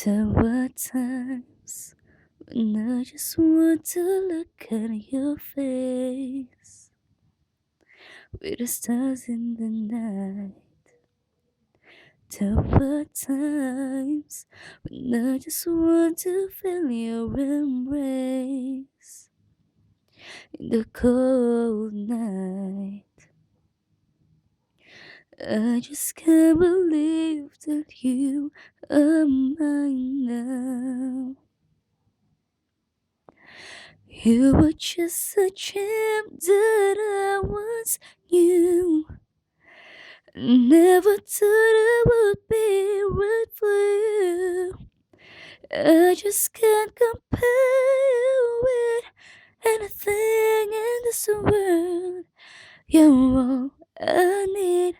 There were times when I just want to look at your face with the stars in the night. There were times when I just want to feel your embrace in the cold night. I just can't believe that you are mine now. You were just a gem that I once knew. Never thought I would be right for you. I just can't compare you with anything in this world. You're all I need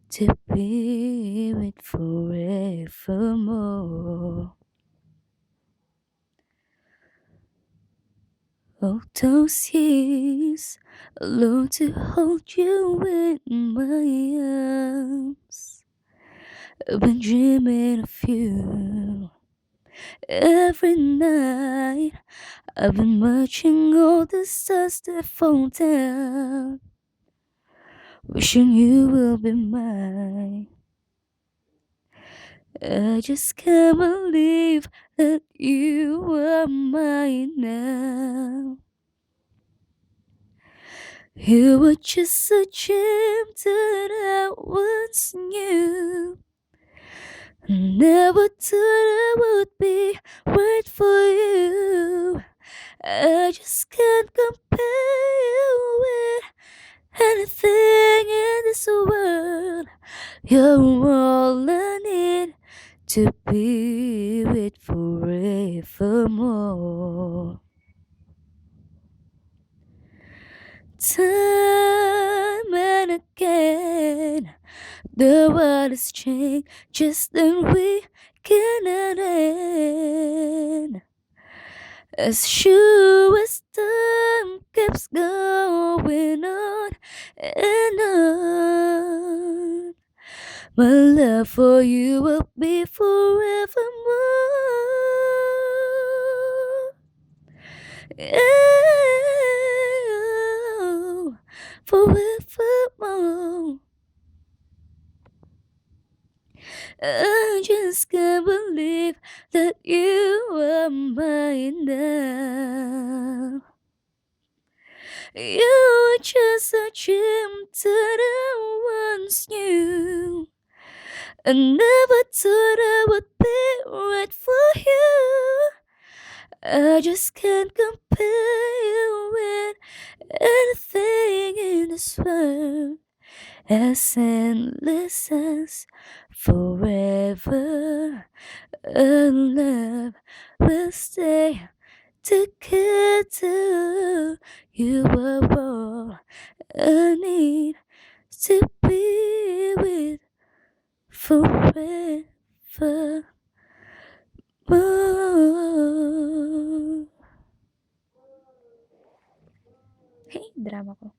to be with forevermore. All those years, alone to hold you in my arms. I've been dreaming of you every night. I've been watching all the stars that fall down, wishing you will be mine. I just can't believe that you are mine now. You were just a gem that I once knew. Never thought I would be right for you. I just can't compare you with anything in this world. You're all I need to be with forevermore. Time and again, the world has changed just then we cannot end. As sure as time keeps going on and on, my love for you will be forevermore. Yeah, forevermore. I just can't believe that you are mine now. You were just a gem that I once knew. I never thought I would be right for you. I just can't compare you with anything in this world. As endless as forever, our love will stay together. You are all I need to be with forevermore. Hey, drama ko.